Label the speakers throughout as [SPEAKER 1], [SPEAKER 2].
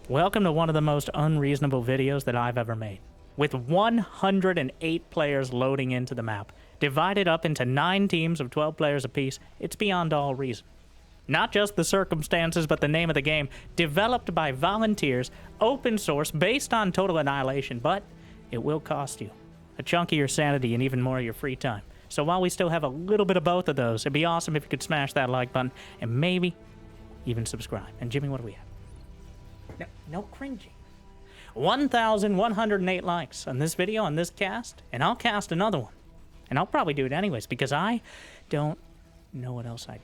[SPEAKER 1] Welcome to one of the most unreasonable videos that I've ever made. With 108 players loading into the map, divided up into 9 teams of 12 players apiece, it's beyond all reason. Not just the circumstances, but the name of the game, developed by volunteers, open source, based on total annihilation, but it will cost you a chunk of your sanity and even more of your free time. So while we still have a little bit of both of those, it'd be awesome if you could smash that like button and maybe even subscribe. And Jimmy, what do we have? No cringing. 1,108 likes on this video, on this cast, and I'll cast another one. And I'll probably do it anyways, because I don't know what else I'd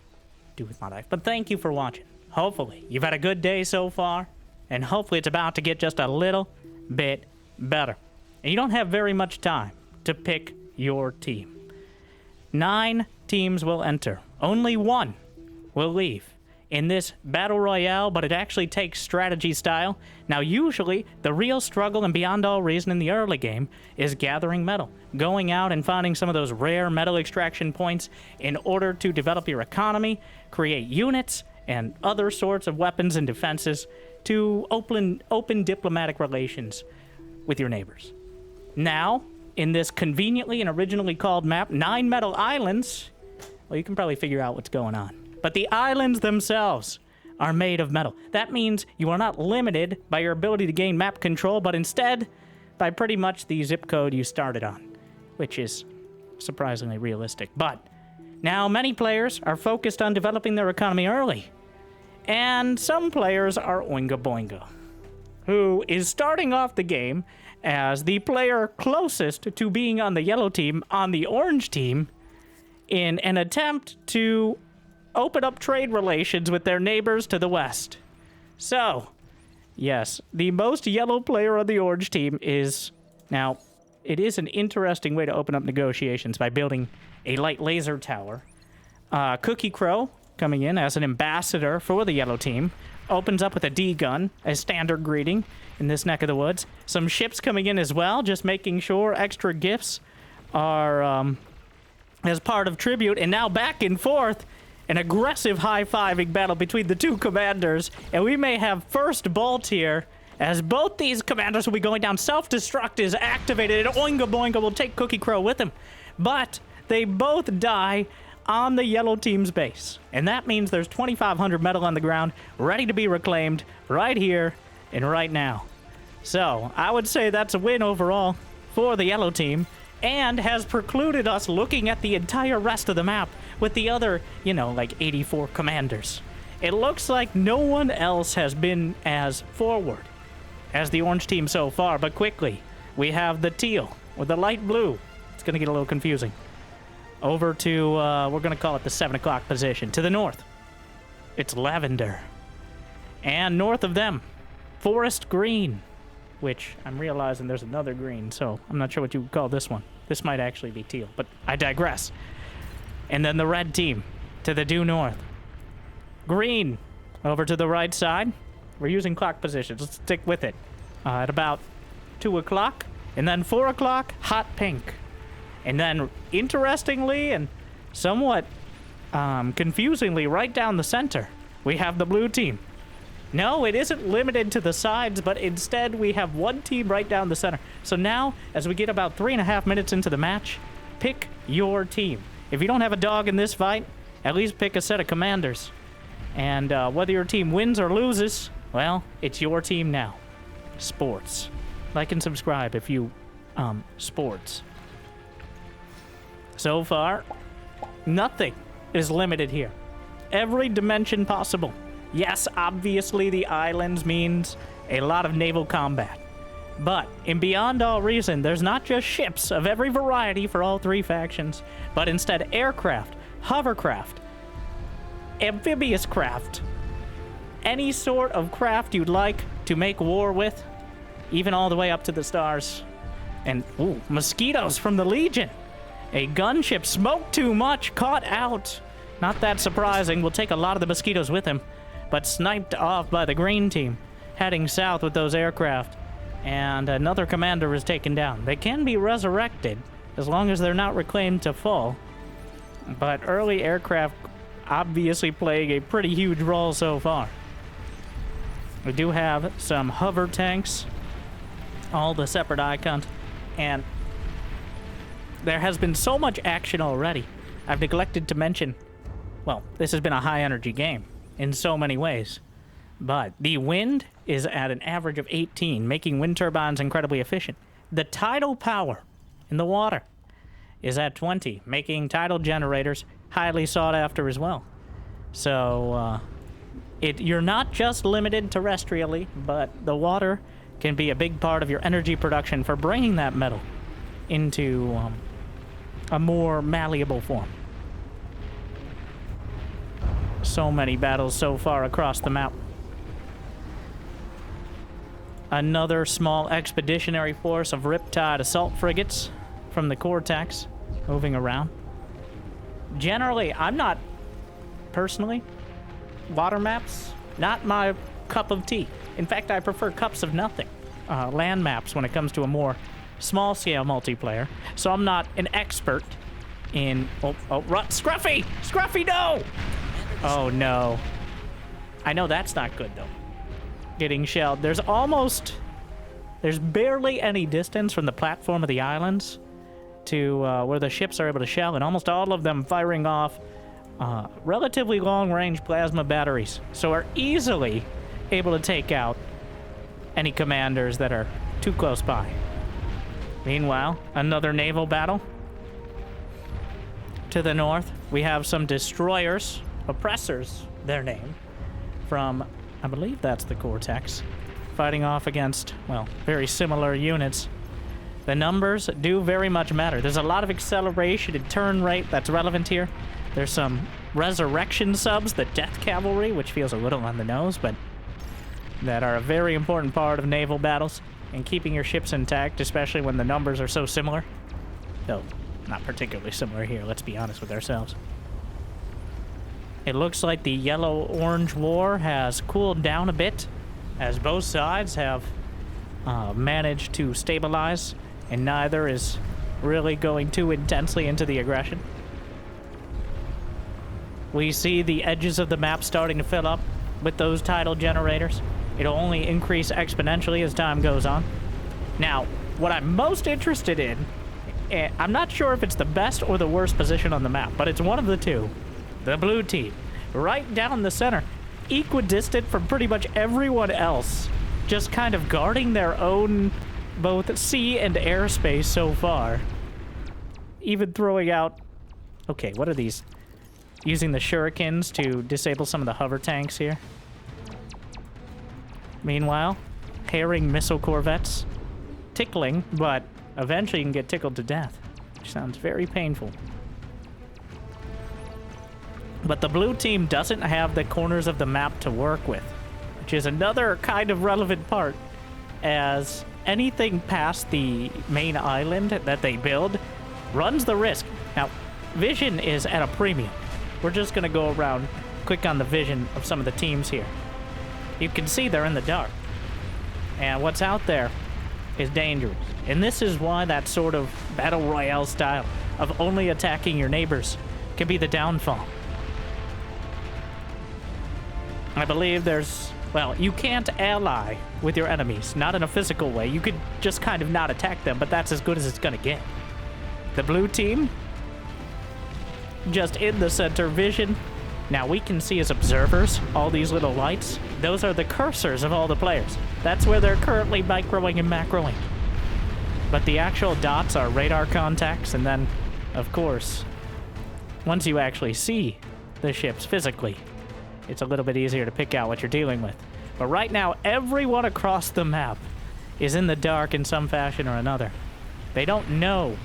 [SPEAKER 1] do with my life. But thank you for watching. Hopefully, you've had a good day so far, and hopefully it's about to get just a little bit better. And you don't have very much time to pick your team. 9 teams will enter. Only 1 will leave in this battle royale, but it actually takes strategy style. Now, usually, the real struggle and beyond all reason in the early game is gathering metal, going out and finding some of those rare metal extraction points in order to develop your economy, create units, and other sorts of weapons and defenses to open diplomatic relations with your neighbors. Now, in this conveniently and originally called map, 9 Metal Islands, well, you can probably figure out what's going on. But the islands themselves are made of metal. That means you are not limited by your ability to gain map control, but instead by pretty much the zip code you started on, which is surprisingly realistic. But now many players are focused on developing their economy early, and some players are Oinga Boinga, who is starting off the game as the player closest to being on the yellow team on the orange team in an attempt to open up trade relations with their neighbors to the west. So, yes, the most yellow player on the orange team is... Now, it is an interesting way to open up negotiations by building a light laser tower. Cookie Crow, coming in as an ambassador for the yellow team, opens up with a D-gun, a standard greeting in this neck of the woods. Some ships coming in as well, just making sure extra gifts are as part of tribute. And now back and forth, an aggressive high-fiving battle between the 2 commanders, and we may have first bolt here, as both these commanders will be going down. Self-destruct is activated, and Oinga Boinga will take Cookie Crow with him. But they both die on the yellow team's base, and that means there's 2,500 metal on the ground, ready to be reclaimed right here and right now. So, I would say that's a win overall for the yellow team, and has precluded us looking at the entire rest of the map with the other, like 84 commanders. It looks like no one else has been as forward as the orange team so far, but quickly, we have the teal or the light blue. It's going to get a little confusing. Over to, we're going to call it the 7 o'clock position. To the north, it's lavender. And north of them, forest green, which I'm realizing there's another green, so I'm not sure what you would call this one. This might actually be teal, but I digress. And then the red team to the due north. Green over to the right side. We're using clock positions. Let's stick with it. At about 2 o'clock. And then 4 o'clock, hot pink. And then, interestingly and somewhat confusingly, right down the center, we have the blue team. No, it isn't limited to the sides, but instead we have one team right down the center. So now, as we get about 3.5 minutes into the match, pick your team. If you don't have a dog in this fight, at least pick a set of commanders. And whether your team wins or loses, well, it's your team now. Sports. Like and subscribe if you, sports. So far, nothing is limited here. Every dimension possible. Yes, obviously the islands means a lot of naval combat. But, in beyond all reason, there's not just ships of every variety for all 3 factions, but instead aircraft, hovercraft, amphibious craft, any sort of craft you'd like to make war with, even all the way up to the stars. And, ooh, mosquitoes from the Legion. A gunship smoked too much, caught out. Not that surprising, we'll take a lot of the mosquitoes with him, but sniped off by the green team, heading south with those aircraft. And another commander is taken down. They can be resurrected, as long as they're not reclaimed to full. But early aircraft obviously playing a pretty huge role so far. We do have some hover tanks, all the separate icons, and there has been so much action already. I've neglected to mention, well, this has been a high-energy game in so many ways, but the wind is at an average of 18, making wind turbines incredibly efficient. The tidal power in the water is at 20, making tidal generators highly sought after as well. So, you're not just limited terrestrially, but the water can be a big part of your energy production for bringing that metal into a more malleable form. So many battles so far across the map. Another small expeditionary force of Riptide assault frigates from the Cortex moving around. Generally, I'm not, personally, water maps, not my cup of tea. In fact, I prefer cups of nothing. Land maps when it comes to a more small-scale multiplayer. So I'm not an expert in... Scruffy! Scruffy, no! Oh, no. I know that's not good, though. Getting shelled. There's barely any distance from the platform of the islands to where the ships are able to shell, and almost all of them firing off relatively long-range plasma batteries. So we're easily able to take out any commanders that are too close by. Meanwhile, another naval battle. To the north, we have some destroyers, oppressors, their name, from, I believe that's the Cortex, fighting off against, well, very similar units. The numbers do very much matter. There's a lot of acceleration and turn rate that's relevant here. There's some resurrection subs, the Death Cavalry, which feels a little on the nose, but that are a very important part of naval battles and keeping your ships intact, especially when the numbers are so similar. Though, not particularly similar here, let's be honest with ourselves. It looks like the yellow-orange war has cooled down a bit, as both sides have managed to stabilize, and neither is really going too intensely into the aggression. We see the edges of the map starting to fill up with those tidal generators. It'll only increase exponentially as time goes on. Now, what I'm most interested in, I'm not sure if it's the best or the worst position on the map, but it's one of the two. The blue team, right down the center, equidistant from pretty much everyone else, just kind of guarding their own both sea and airspace so far. Even throwing out... Okay, what are these? Using the shurikens to disable some of the hover tanks here. Meanwhile, pairing missile corvettes. Tickling, but eventually you can get tickled to death, which sounds very painful. But the blue team doesn't have the corners of the map to work with, which is another kind of relevant part, as anything past the main island that they build runs the risk. Now, vision is at a premium. We're just going to go around, quick on the vision of some of the teams here. You can see they're in the dark. And what's out there is dangerous. And this is why that sort of battle royale style of only attacking your neighbors can be the downfall. I believe there's... Well, you can't ally with your enemies, not in a physical way. You could just kind of not attack them, but that's as good as it's going to get. The blue team, just in the center vision. Now we can see as observers all these little lights. Those are the cursors of all the players. That's where they're currently microing and macroing. But the actual dots are radar contacts, and then, of course, once you actually see the ships physically, it's a little bit easier to pick out what you're dealing with. But right now, everyone across the map is in the dark in some fashion or another. They don't know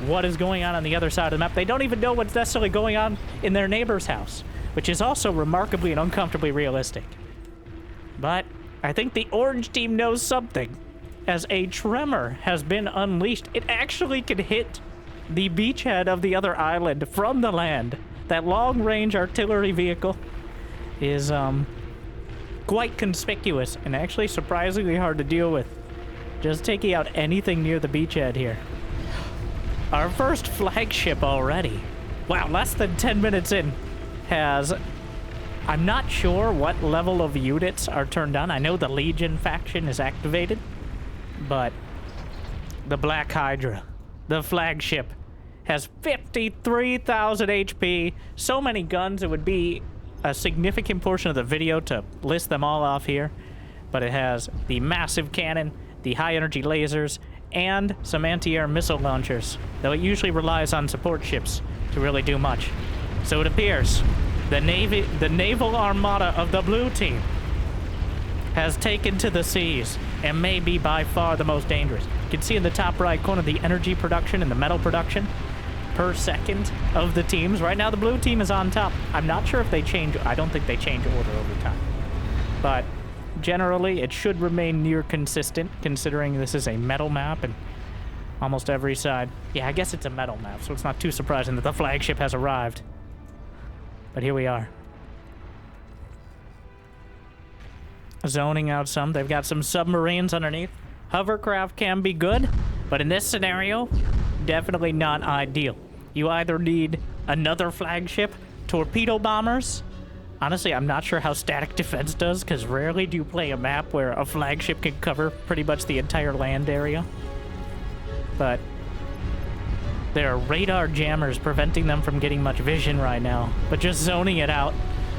[SPEAKER 1] what is going on the other side of the map. They don't even know what's necessarily going on in their neighbor's house, which is also remarkably and uncomfortably realistic. But I think the orange team knows something, as a tremor has been unleashed. It actually can hit the beachhead of the other island from the land. That long-range artillery vehicle is quite conspicuous and actually surprisingly hard to deal with. Just taking out anything near the beachhead here. Our first flagship already. Wow, less than 10 minutes in has I'm not sure what level of units are turned on. I know the Legion faction is activated, but the Black Hydra, the flagship, has 53,000 HP. So many guns, it would be a significant portion of the video to list them all off here. But it has the massive cannon, the high-energy lasers, and some anti-air missile launchers, though it usually relies on support ships to really do much. So it appears the naval armada of the blue team has taken to the seas and may be by far the most dangerous. You can see in the top right corner the energy production and the metal production per second of the teams. Right now the blue team is on top. I'm not sure if they change. I don't think they change order over time. But generally it should remain near consistent considering this is a metal map and almost every side. Yeah, I guess it's a metal map, so it's not too surprising that the flagship has arrived. But here we are. Zoning out some. They've got some submarines underneath. Hovercraft can be good, but in this scenario, definitely not ideal. You either need another flagship, torpedo bombers. Honestly, I'm not sure how static defense does, because rarely do you play a map where a flagship can cover pretty much the entire land area. But there are radar jammers preventing them from getting much vision right now, but just zoning it out.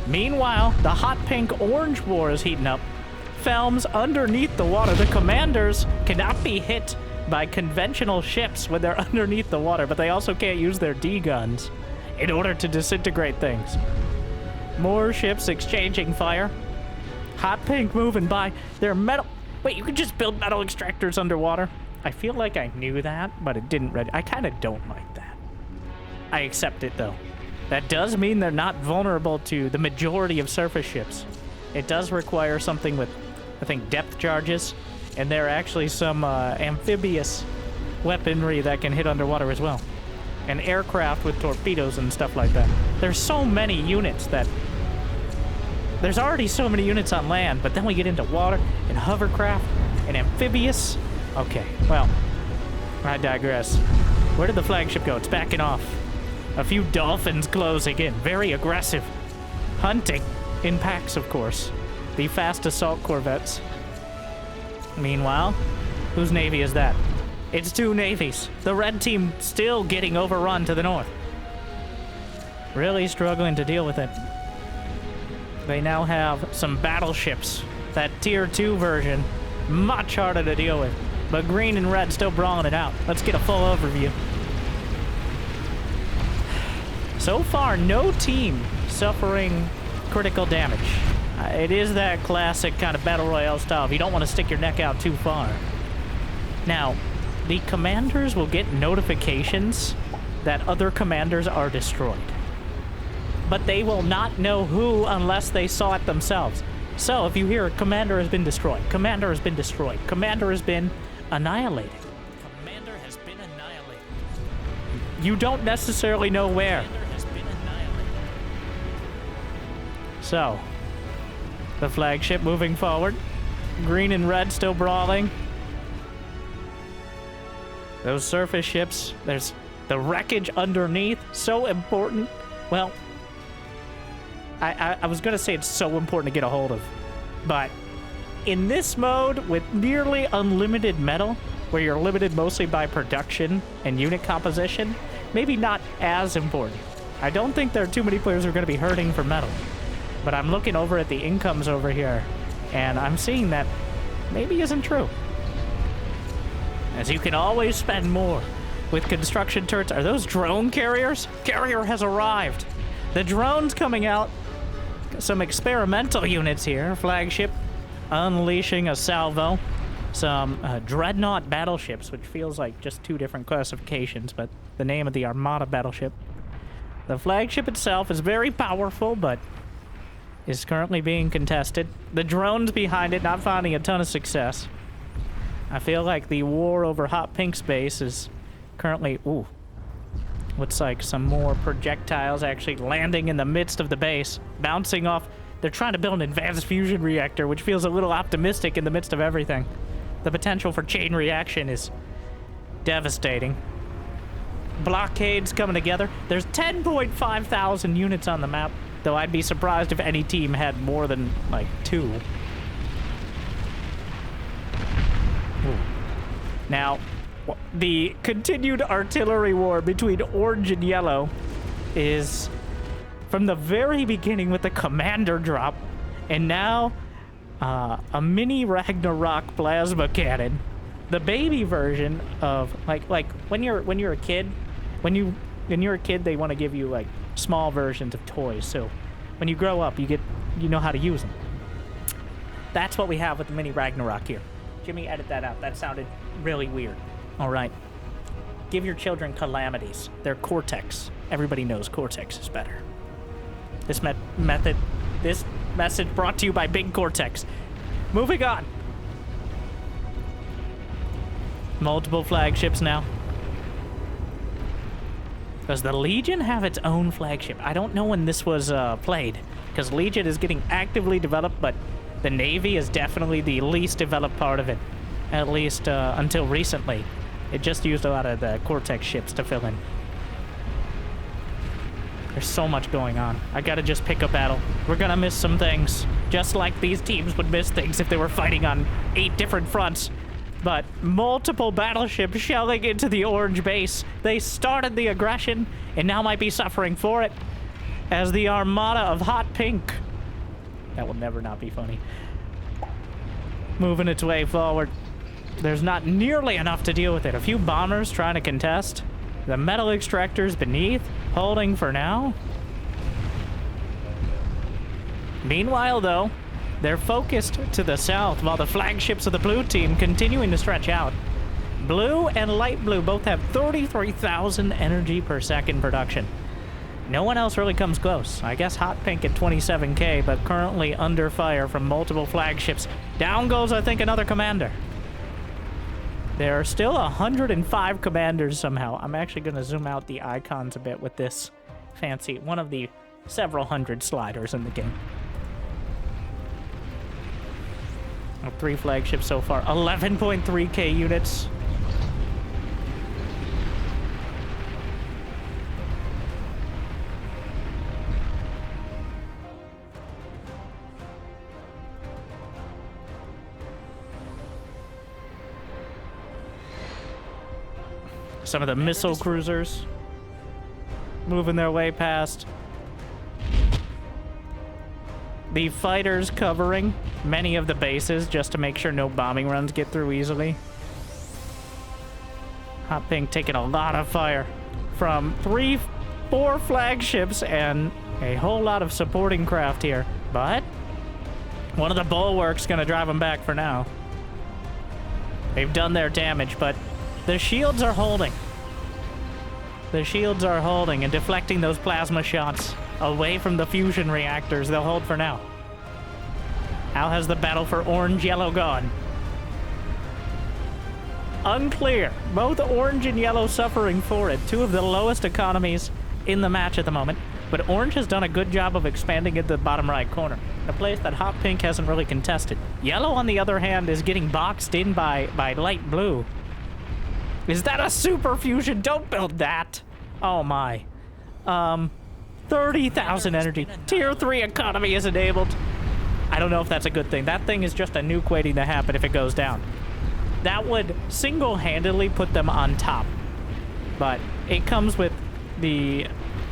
[SPEAKER 1] Meanwhile, the hot pink orange war is heating up. Films underneath the water. The commanders cannot be hit by conventional ships when they're underneath the water, but they also can't use their D-guns in order to disintegrate things. More ships exchanging fire. Hot pink moving by. They're metal. Wait, you can just build metal extractors underwater? I feel like I knew that, but it didn't ready. I kind of don't like that. I accept it, though. That does mean they're not vulnerable to the majority of surface ships. It does require something with, I think, depth charges, and there are actually some amphibious weaponry that can hit underwater as well. And aircraft with torpedoes and stuff like that. There's so many units that... There's already so many units on land, but then we get into water, and hovercraft, and amphibious... Okay, well, I digress. Where did the flagship go? It's backing off. A few dolphins closing in. Very aggressive. Hunting. In packs, of course. The fast assault corvettes. Meanwhile, whose navy is that? It's two navies. The red team still getting overrun to the north. Really struggling to deal with it. They now have some battleships. That tier 2 version. Much harder to deal with. But green and red still brawling it out. Let's get a full overview. So far, no team suffering critical damage. It is that classic kind of battle royale style if you don't want to stick your neck out too far. Now, the commanders will get notifications that other commanders are destroyed. But they will not know who unless they saw it themselves. So if you hear a commander has been destroyed, commander has been destroyed, commander has been annihilated. Commander has been annihilated. You don't necessarily know where. Commander has been annihilated. So, the flagship moving forward. Green and red still brawling. Those surface ships, there's the wreckage underneath, so important. Well, I was going to say it's so important to get a hold of, but in this mode with nearly unlimited metal, where you're limited mostly by production and unit composition, maybe not as important. I don't think there are too many players who are going to be hurting for metal, but I'm looking over at the incomes over here, and I'm seeing that maybe isn't true. As you can always spend more with construction turrets. Are those drone carriers? Carrier has arrived. The drone's coming out. Some experimental units here. Flagship unleashing a salvo. Some dreadnought battleships, which feels like just two different classifications, but the name of the Armada battleship. The flagship itself is very powerful, but is currently being contested. The drones behind it not finding a ton of success. I feel like the war over hot pink space is currently... Ooh. Looks like some more projectiles actually landing in the midst of the base, bouncing off. They're trying to build an advanced fusion reactor, which feels a little optimistic in the midst of everything. The potential for chain reaction is devastating. Blockades coming together. There's 10.5 thousand units on the map. Though I'd be surprised if any team had more than, like, 2. Ooh. Now, the continued artillery war between orange and yellow is from the very beginning with the commander drop, and now a mini Ragnarok plasma cannon. The baby version of like when you're a kid, when you're a kid, they want to give you like small versions of toys. So when you grow up, you know how to use them. That's what we have with the mini Ragnarok here. Jimmy, edit that out. That sounded really weird. All right. Give your children calamities. They're Cortex. Everybody knows Cortex is better. This message brought to you by Big Cortex. Moving on. Multiple flagships now. Does the Legion have its own flagship? I don't know when this was played, because Legion is getting actively developed, but the Navy is definitely the least developed part of it, at least until recently. It just used a lot of the Cortex ships to fill in. There's so much going on. I gotta just pick a battle. We're gonna miss some things, just like these teams would miss things if they were fighting on 8 different fronts. But multiple battleships shelling into the orange base. They started the aggression and now might be suffering for it as the armada of hot pink. That will never not be funny. Moving its way forward. There's not nearly enough to deal with it. A few bombers trying to contest. The metal extractors beneath, holding for now. Meanwhile, though, they're focused to the south, while the flagships of the blue team continuing to stretch out. Blue and light blue both have 33,000 energy per second production. No one else really comes close. I guess hot pink at 27k, but currently under fire from multiple flagships. Down goes, I think, another commander. There are still 105 commanders somehow. I'm actually going to zoom out the icons a bit with this fancy, one of the several hundred sliders in the game. 3 flagships so far. 11.3k units. Some of the missile cruisers moving their way past. The fighters covering many of the bases just to make sure no bombing runs get through easily. Hot pink taking a lot of fire from 4 flagships and a whole lot of supporting craft here. But one of the bulwarks gonna drive them back for now. They've done their damage, but the shields are holding. The shields are holding and deflecting those plasma shots away from the fusion reactors. They'll hold for now. How has the battle for orange-yellow gone? Unclear. Both orange and yellow suffering for it. 2 of the lowest economies in the match at the moment. But orange has done a good job of expanding into the bottom right corner. A place that hot pink hasn't really contested. Yellow, on the other hand, is getting boxed in by light blue. Is that a super fusion? Don't build that. Oh my. 30,000 energy. Tier 3 economy is enabled. I don't know if that's a good thing. That thing is just a nuke waiting to happen if it goes down. That would single-handedly put them on top. But it comes with the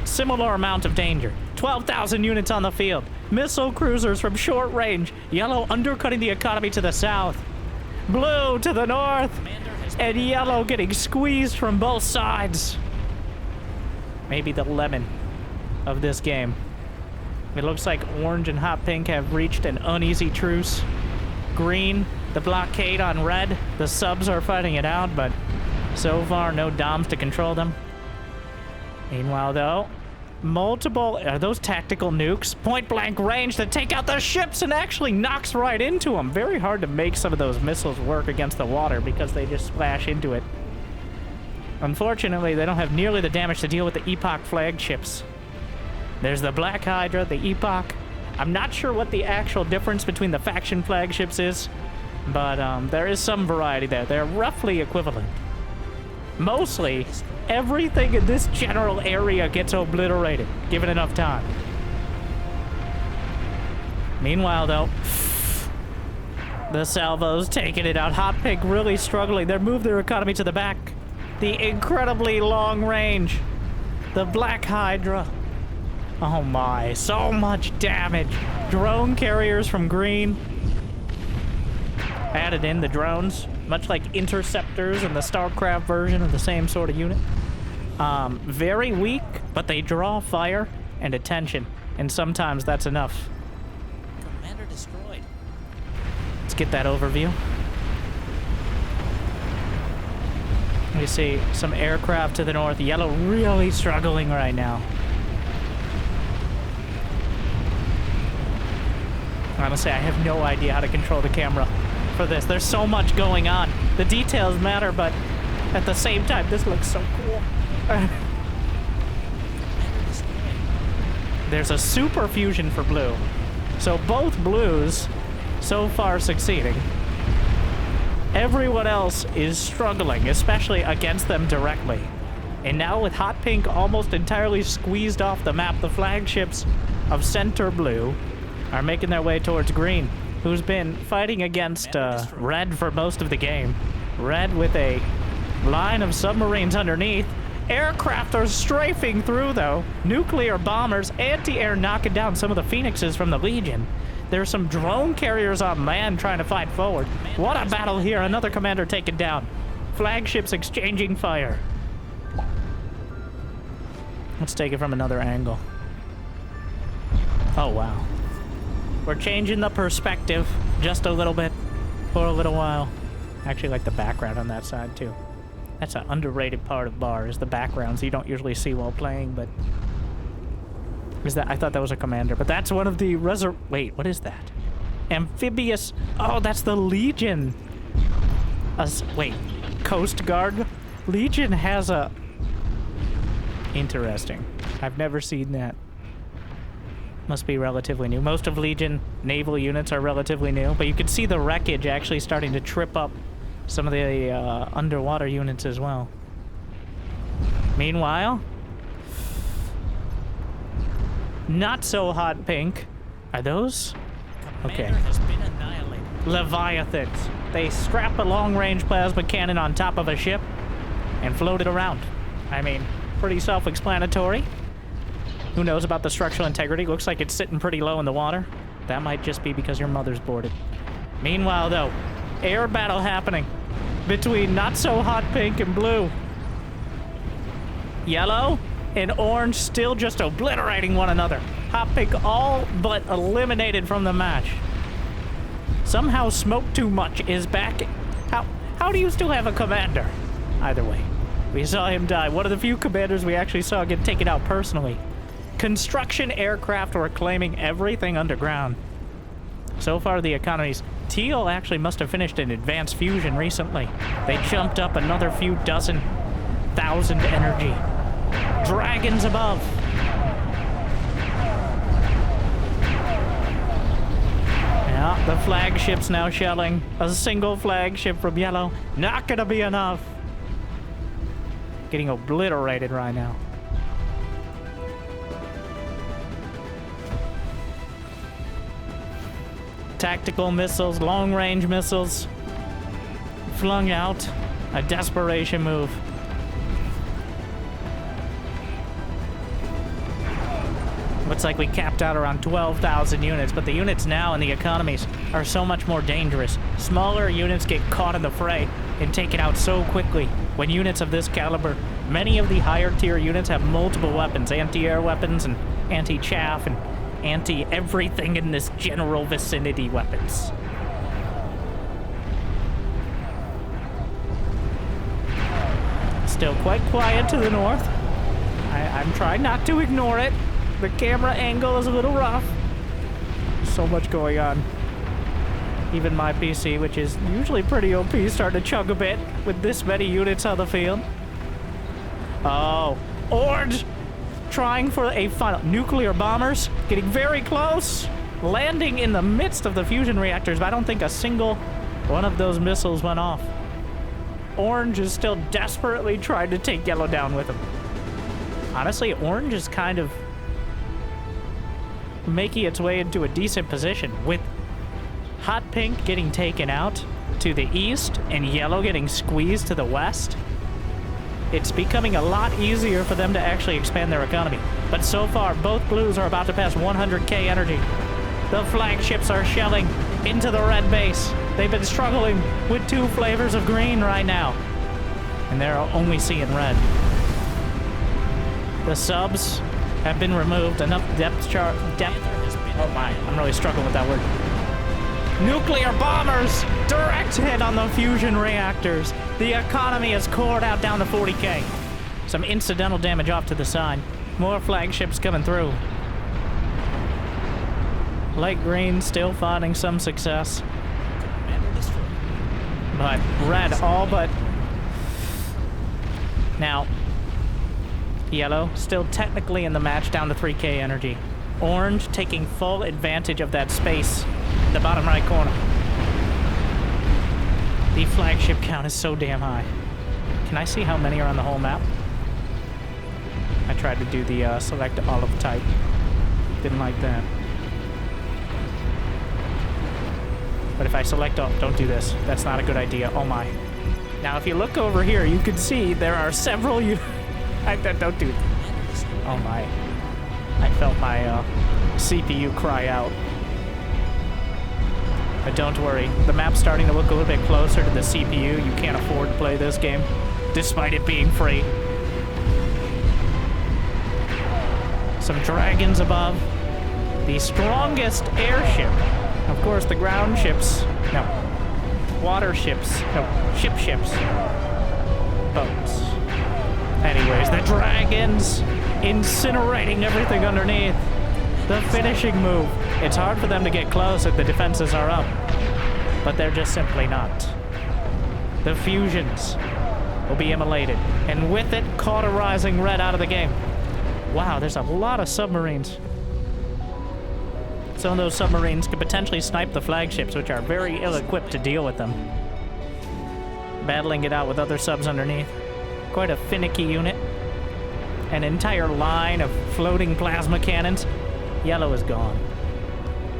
[SPEAKER 1] similar amount of danger. 12,000 units on the field. Missile cruisers from short range. Yellow undercutting the economy to the south. Blue to the north. And yellow getting squeezed from both sides. Maybe the lemon of this game. It looks like orange and hot pink have reached an uneasy truce. Green, the blockade on red. The subs are fighting it out, but so far no DOMs to control them. Meanwhile, though, are those tactical nukes? Point blank range to take out the ships and actually knocks right into them. Very hard to make some of those missiles work against the water because they just splash into it. Unfortunately, they don't have nearly the damage to deal with the Epoch flagships. There's the Black Hydra, the Epoch. I'm not sure what the actual difference between the faction flagships is, but there is some variety there. They're roughly equivalent. Mostly, everything in this general area gets obliterated, given enough time. Meanwhile, though, the salvo's taking it out. Hot Pink really struggling. They moved their economy to the back. The incredibly long range. The Black Hydra. Oh my, so much damage. Drone carriers from green. Added in the drones, much like interceptors in the StarCraft version of the same sort of unit. Very weak, but they draw fire and attention, and sometimes that's enough.
[SPEAKER 2] Commander destroyed.
[SPEAKER 1] Let's get that overview. We see some aircraft to the north. Yellow really struggling right now. Honestly, I have no idea how to control the camera for this. There's so much going on. The details matter, but at the same time, this looks so cool. There's a super fusion for blue. So both blues so far succeeding. Everyone else is struggling, especially against them directly. And now with Hot Pink almost entirely squeezed off the map, the flagships of center blue are making their way towards green, who's been fighting against red for most of the game. Red with a line of submarines underneath. Aircraft are strafing through, though. Nuclear bombers, anti-air knocking down some of the Phoenixes from the Legion. There's some drone carriers on land trying to fight forward. What a battle here. Another commander taken down. Flagships exchanging fire. Let's take it from another angle. Oh, wow. We're changing the perspective just a little bit for a little while. I actually like the background on that side, too. That's an underrated part of bar, is the backgrounds you don't usually see while playing, but... Is that? I thought that was a commander, but that's one of the wait, what is that? Amphibious... Oh, that's the Legion! Wait, Coast Guard? Legion has a... Interesting. I've never seen that. Must be relatively new. Most of Legion naval units are relatively new, but you can see the wreckage actually starting to trip up some of the underwater units as well. Meanwhile, not so Hot Pink. Are those?
[SPEAKER 2] Commander
[SPEAKER 1] Okay.
[SPEAKER 2] has been annihilated.
[SPEAKER 1] Leviathans. They strap a long-range plasma cannon on top of a ship and float it around. I mean, pretty self-explanatory. Who knows about the structural integrity? Looks like it's sitting pretty low in the water. That might just be because your mother's boarded. Meanwhile, though, air battle happening between not so Hot Pink and blue. Yellow and orange still just obliterating one another. Hot Pink all but eliminated from the match. Somehow Smoke Too Much is back. How do you still have a commander? Either way, we saw him die. One of the few commanders we actually saw get taken out personally. Construction aircraft were claiming everything underground. So far, the economies. Teal actually must have finished an advanced fusion recently. They jumped up another few dozen thousand energy. Dragons above. Yeah, the flagship's now shelling. A single flagship from yellow. Not gonna be enough. Getting obliterated right now. Tactical missiles, long-range missiles, flung out. A desperation move. Looks like we capped out around 12,000 units, but the units now in the economies are so much more dangerous. Smaller units get caught in the fray and taken out so quickly. When units of this caliber, many of the higher tier units have multiple weapons, anti-air weapons and anti-chaff and anti-everything in this general vicinity weapons. Still quite quiet to the north. I'm trying not to ignore it. The camera angle is a little rough. So much going on. Even my PC, which is usually pretty OP, starting to chug a bit with this many units on the field. Oh, orange! Trying for a final. Nuclear bombers getting very close. Landing in the midst of the fusion reactors, but I don't think a single one of those missiles went off. Orange is still desperately trying to take yellow down with him. Honestly, orange is kind of making its way into a decent position, with hot pink getting taken out to the east and yellow getting squeezed to the west. It's becoming a lot easier for them to actually expand their economy. But so far, both blues are about to pass 100k energy. The flagships are shelling into the red base. They've been struggling with 2 flavors of green right now. And they're only seeing red. The subs have been removed. Enough depth. Oh my, I'm really struggling with that word. Nuclear bombers! Direct hit on the fusion reactors. The economy is cored out down to 40k. Some incidental damage off to the side. More flagships coming through. Light green still finding some success. But red all but... Now, yellow still technically in the match down to 3k energy. Orange taking full advantage of that space in the bottom right corner. The flagship count is so damn high. Can I see how many are on the whole map? I tried to do the select all of type. Didn't like that. But if I select all, don't do this. That's not a good idea. Oh my. Now if you look over here, you can see there are several don't do it. Oh my. I felt my CPU cry out. But don't worry, the map's starting to look a little bit closer to the CPU. You can't afford to play this game, despite it being free. Some dragons above. The strongest airship. Of course, the ground ships. No. Water ships. No. Ships. Boats. Anyways, the dragons incinerating everything underneath. The finishing move. It's hard for them to get close if the defenses are up. But they're just simply not. The fusions will be immolated. And with it, cauterizing red out of the game. Wow, there's a lot of submarines. Some of those submarines could potentially snipe the flagships, which are very ill-equipped to deal with them. Battling it out with other subs underneath. Quite a finicky unit. An entire line of floating plasma cannons. Yellow is gone.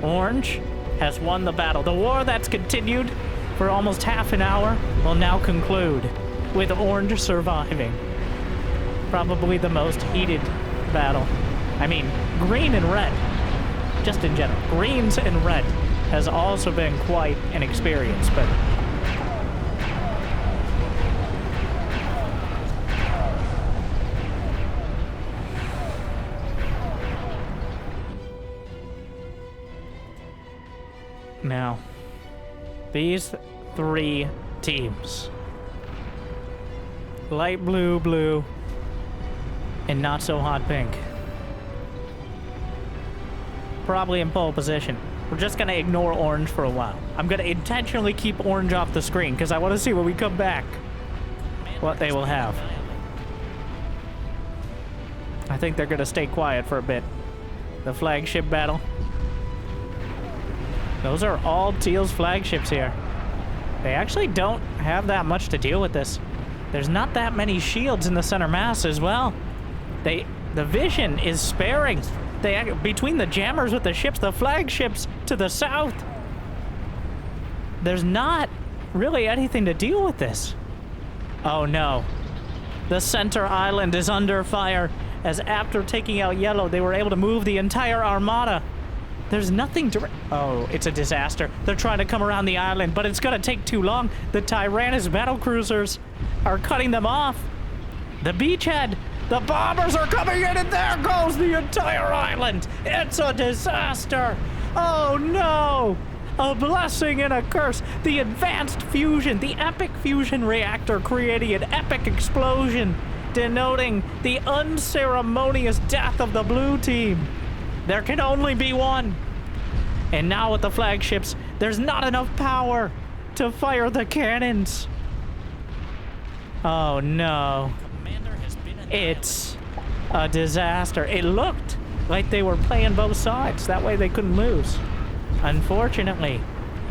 [SPEAKER 1] Orange has won the battle. The war that's continued for almost half an hour will now conclude with Orange surviving. Probably the most heated battle. I mean, green and red. Just in general. Greens and red has also been quite an experience, but... Now, these 3 teams, light blue, blue, and not so hot pink, probably in pole position. We're just gonna ignore orange for a while. I'm gonna intentionally keep orange off the screen because I want to see when we come back what they will have. I think they're gonna stay quiet for a bit. The flagship battle. Those are all Teal's flagships here. They actually don't have that much to deal with this. There's not that many shields in the center mass as well. The vision is sparing. Between the jammers with the ships, the flagships to the south, there's not really anything to deal with this. Oh no. The center island is under fire, as after taking out yellow, they were able to move the entire armada. There's nothing to... Oh, it's a disaster. They're trying to come around the island, but it's gonna take too long. The Tyrannus battlecruisers are cutting them off. The beachhead. The bombers are coming in, and there goes the entire island. It's a disaster. Oh no. A blessing and a curse. The advanced fusion, the epic fusion reactor creating an epic explosion, denoting the unceremonious death of the blue team. There can only be one. And now with the flagships, there's not enough power to fire the cannons. Oh no. It's a disaster. It looked like they were playing both sides. That way they couldn't lose. Unfortunately,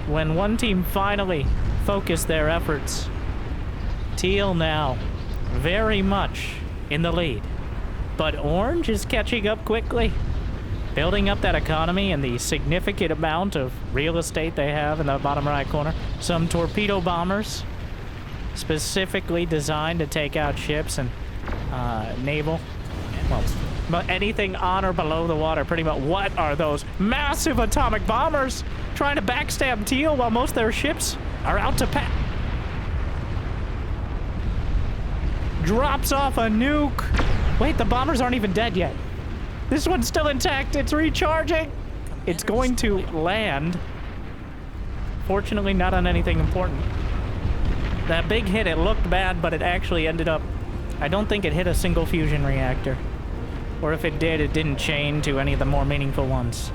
[SPEAKER 1] when one team finally focused their efforts, Teal now very much in the lead. But Orange is catching up quickly. Building up that economy and the significant amount of real estate they have in the bottom right corner. Some torpedo bombers, specifically designed to take out ships and naval. Well, but anything on or below the water, pretty much. What are those massive atomic bombers trying to backstab Teal while most of their ships are out to pass? Drops off a nuke. Wait, the bombers aren't even dead yet. This one's still intact. It's recharging. It's going to land. Fortunately, not on anything important. That big hit, it looked bad, but it actually ended up... I don't think it hit a single fusion reactor. Or if it did, it didn't chain to any of the more meaningful ones.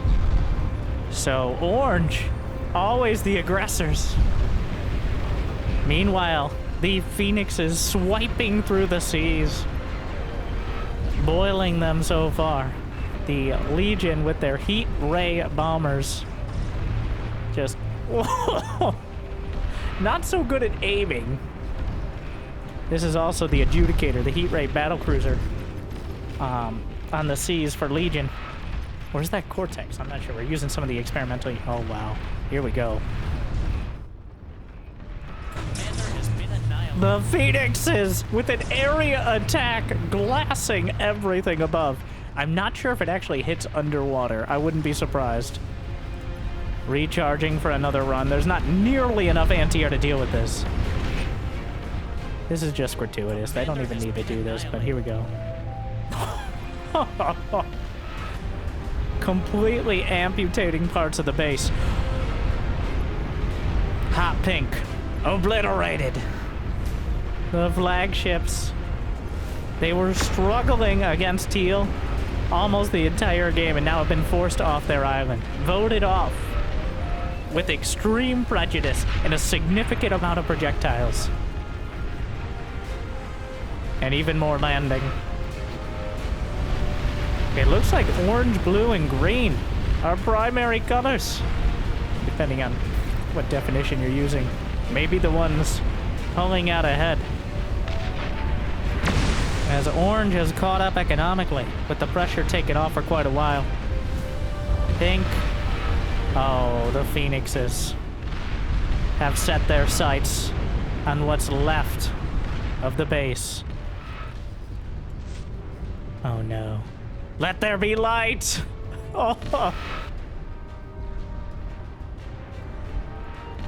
[SPEAKER 1] So, Orange, always the aggressors. Meanwhile, the Phoenixes swiping through the seas. Boiling them so far. The Legion with their heat ray bombers. Just... not so good at aiming. This is also the Adjudicator, the heat ray battlecruiser. On the seas for Legion. Where's that Cortex? I'm not sure. We're using some of the experimental... Oh, wow. Here we go.
[SPEAKER 2] Commander has been annihilated.
[SPEAKER 1] The Phoenixes with an area attack glassing everything above. I'm not sure if it actually hits underwater. I wouldn't be surprised. Recharging for another run. There's not nearly enough anti-air to deal with this. This is just gratuitous. They don't even need to do this, but here we go. Completely amputating parts of the base. Hot pink. Obliterated. The flagships. They were struggling against Teal almost the entire game and now have been forced off their island. Voted off with extreme prejudice and a significant amount of projectiles. And even more landing. It looks like orange, blue, and green are primary colors, depending on what definition you're using. Maybe the ones pulling out ahead. As orange has caught up economically, with the pressure taken off for quite a while. Pink. Oh, the Phoenixes have set their sights on what's left of the base. Oh no. Let there be light! Oh.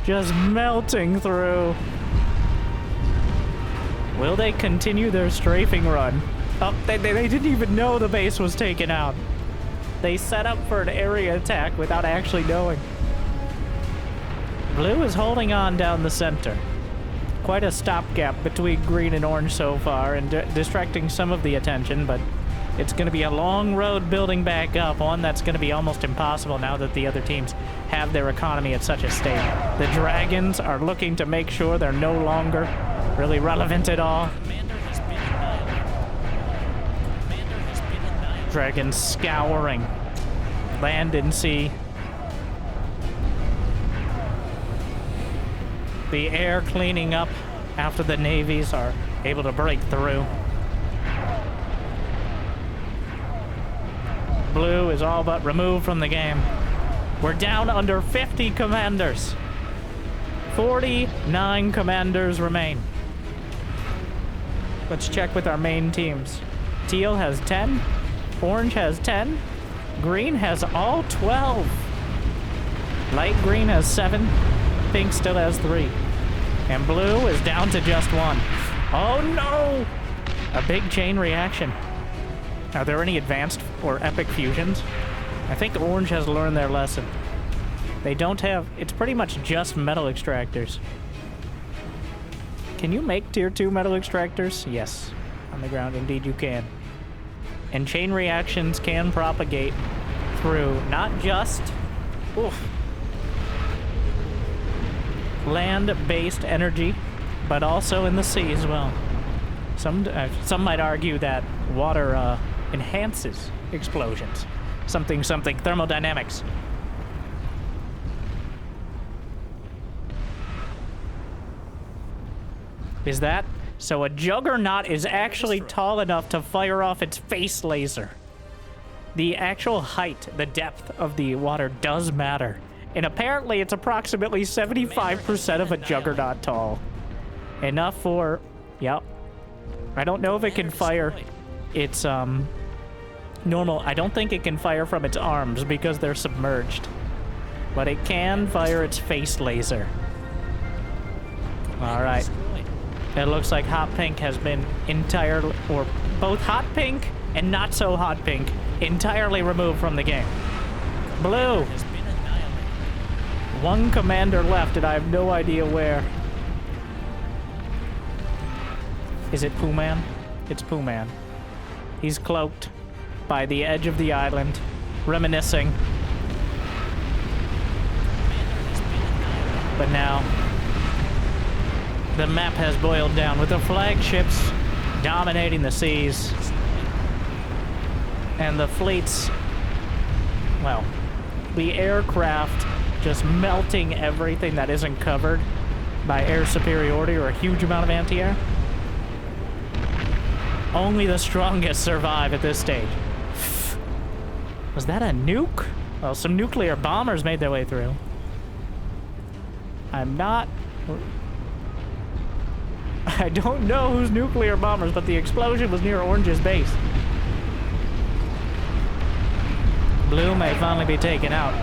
[SPEAKER 1] Just melting through. Will they continue their strafing run? Oh, they didn't even know the base was taken out. They set up for an area attack without actually knowing. Blue is holding on down the center. Quite a stopgap between green and orange so far, and distracting some of the attention, but it's going to be a long road building back up, one that's going to be almost impossible now that the other teams have their economy at such a state. The Dragons are looking to make sure they're no longer really relevant at all.
[SPEAKER 2] Commander has been annihilated. Commander has been annihilated.
[SPEAKER 1] Dragons scouring land and sea. The air cleaning up after the navies are able to break through. Blue is all but removed from the game. We're down under 50 commanders. 49 commanders remain. Let's check with our main teams. Teal has 10. Orange has 10. Green has all 12. Light green has 7. Pink still has 3. And blue is down to just 1. Oh no! A big chain reaction. Are there any advanced or epic fusions? I think orange has learned their lesson. They don't have... It's pretty much just metal extractors. Can you make tier 2 metal extractors? Yes. On the ground, indeed you can. And chain reactions can propagate through not just... land-based energy, but also in the sea as well. Some might argue that water enhances explosions. Something thermodynamics. Is that? So a juggernaut is actually tall enough to fire off its face laser. the actual height, the depth of the water does matter. And apparently it's approximately 75% of a juggernaut tall. Enough for, yep. I don't know if it can fire its, normal. I don't think it can fire from its arms because they're submerged. But it can fire its face laser. All right. It looks like Hot Pink has been entirely, or both Hot Pink and not so Hot Pink, entirely removed from the game. Blue. One commander left, and I have no idea where. Is it Pooh Man? It's Pooh Man. He's cloaked by the edge of the island, reminiscing. But now, the map has boiled down with the flagships dominating the seas. And the fleets, well, the aircraft just melting everything that isn't covered by air superiority or a huge amount of anti-air. Only the strongest survive at this stage. Was that a nuke? Well, some nuclear bombers made their way through. I don't know who's nuclear bombers, but the explosion was near Orange's base. Blue may finally be taken out.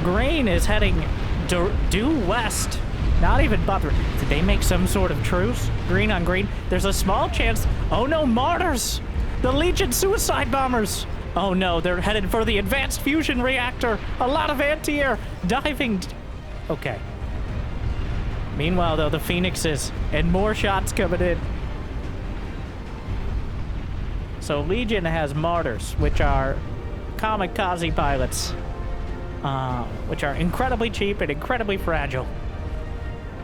[SPEAKER 1] Green is heading due west. Not even bother. Did they make some sort of truce? Green on green. There's a small chance. Oh no, martyrs! The Legion suicide bombers! Oh no, they're headed for the advanced fusion reactor. A lot of anti-air diving. Okay. Meanwhile, though, the Phoenixes and more shots coming in. So Legion has martyrs, which are kamikaze pilots, which are incredibly cheap and incredibly fragile.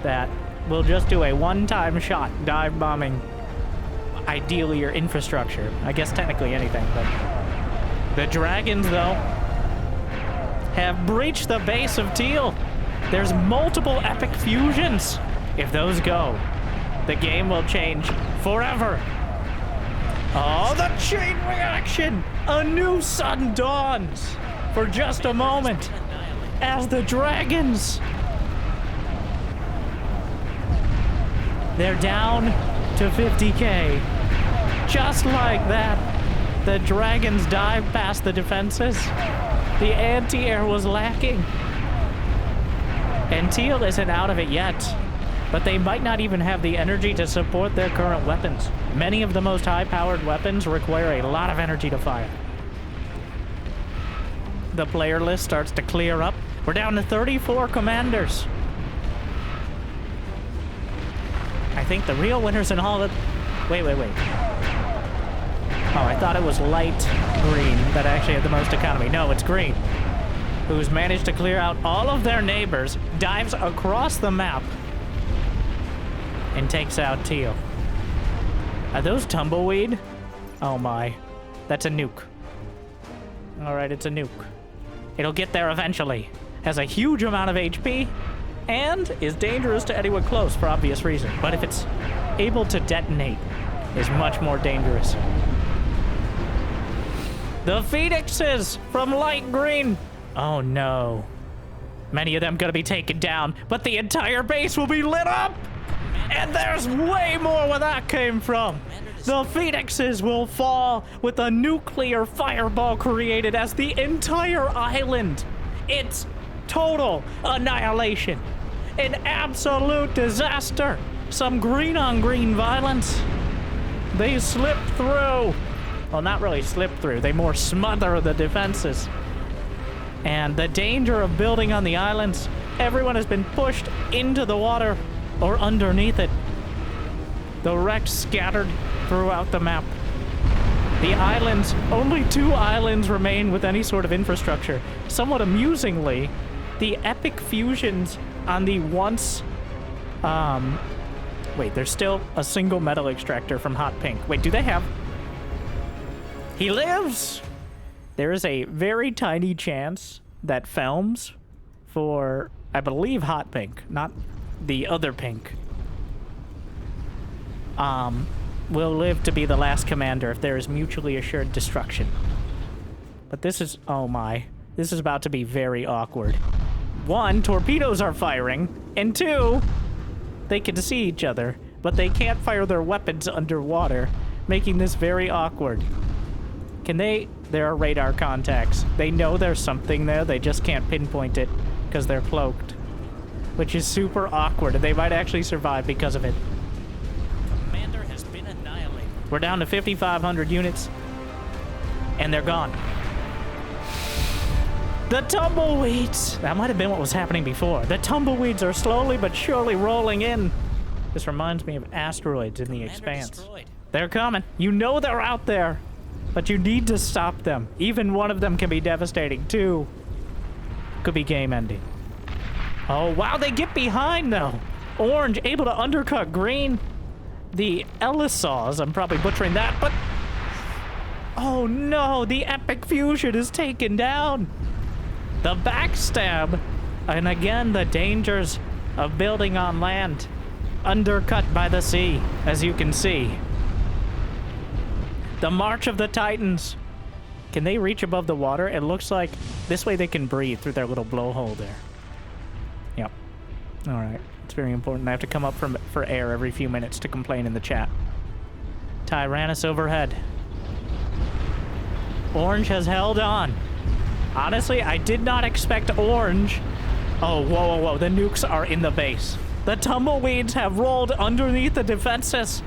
[SPEAKER 1] That will just do a one-time shot, dive bombing, ideally your infrastructure. I guess technically anything, but the Dragons, though, have breached the base of Teal. There's multiple epic fusions. If those go, the game will change forever. Oh, the chain reaction! A new sun dawns for just a moment as the Dragons, they're down to 50k. Just like that, the Dragons dive past the defenses. The anti-air was lacking. And Teal isn't out of it yet, but they might not even have the energy to support their current weapons. Many of the most high-powered weapons require a lot of energy to fire. The player list starts to clear up. We're down to 34 commanders. I think the real winners in all of... Wait. Oh, I thought it was light green that actually had the most economy. No, it's green, who's managed to clear out all of their neighbors, dives across the map, and takes out Teal. Are those tumbleweed? Oh my. That's a nuke. Alright, it's a nuke. It'll get there eventually. Has a huge amount of HP, and is dangerous to anyone close for obvious reasons. But if it's able to detonate, is much more dangerous. The Phoenixes from light green. Oh no. Many of them gonna be taken down, but the entire base will be lit up! And there's way more where that came from. The Phoenixes will fall with a nuclear fireball created as the entire island. It's total annihilation. An absolute disaster. Some green on green violence. They slip through. Well, not really slip through. They more smother the defenses. And the danger of building on the islands, everyone has been pushed into the water or underneath it. The wrecks scattered throughout the map. The islands, only 2 islands remain with any sort of infrastructure. Somewhat amusingly, the epic fusions on the once, wait, there's still a single metal extractor from Hot Pink. Wait, do they have? He lives! There is a very tiny chance that Felms for, I believe, Hot Pink, not the other pink, will live to be the last commander if there is mutually assured destruction. But this is... Oh my. This is about to be very awkward. 1, torpedoes are firing. And 2, they can see each other, but they can't fire their weapons underwater, making this very awkward. Can they... There are radar contacts. They know there's something there, they just can't pinpoint it because they're cloaked. Which is super awkward, and they might actually survive because of it.
[SPEAKER 2] Commander has been annihilated.
[SPEAKER 1] We're down to 5,500 units, and they're gone. The tumbleweeds! That might have been what was happening before. The tumbleweeds are slowly but surely rolling in. This reminds me of asteroids in the expanse.
[SPEAKER 2] Destroyed.
[SPEAKER 1] They're coming. You know they're out there, but you need to stop them. Even one of them can be devastating, too. Could be game ending. Oh, wow, they get behind, though. Orange able to undercut green. The Elisaws, I'm probably butchering that, but... Oh, no, the Epic Fusion is taken down. The backstab, and again, the dangers of building on land. Undercut by the sea, as you can see. The March of the Titans. Can they reach above the water? It looks like this way they can breathe through their little blowhole there. Yep. All right. It's very important. I have to come up for air every few minutes to complain in the chat. Tyrannus overhead. Orange has held on. Honestly, I did not expect Orange. Oh, whoa, whoa, whoa. The nukes are in the base. The tumbleweeds have rolled underneath the defenses.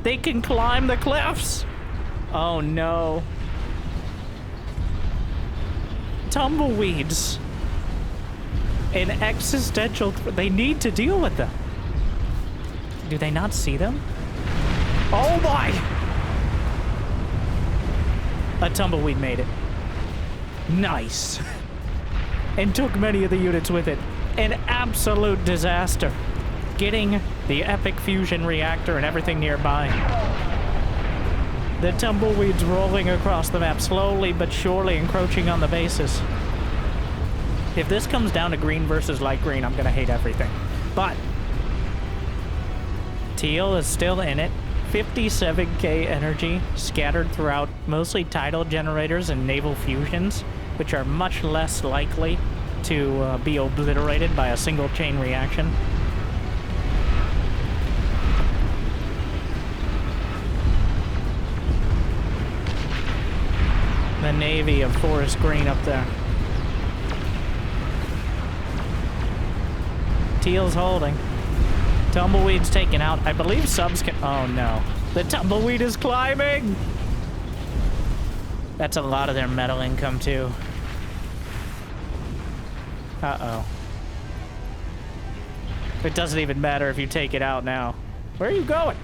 [SPEAKER 1] They can climb the cliffs. Oh, no. Tumbleweeds. An existential... They need to deal with them. Do they not see them? Oh, my! A tumbleweed made it. Nice. And took many of the units with it. An absolute disaster. Getting the Epic Fusion reactor and everything nearby. The tumbleweeds rolling across the map, slowly but surely encroaching on the bases. If this comes down to green versus light green, I'm gonna hate everything. But teal is still in it. 57k energy scattered throughout mostly tidal generators and naval fusions, which are much less likely to be obliterated by a single chain reaction. The navy of forest green up there. Teal's holding. Tumbleweed's taken out. I believe subs can... Oh, no. The tumbleweed is climbing! That's a lot of their metal income, too. Uh-oh. It doesn't even matter if you take it out now. Where are you going?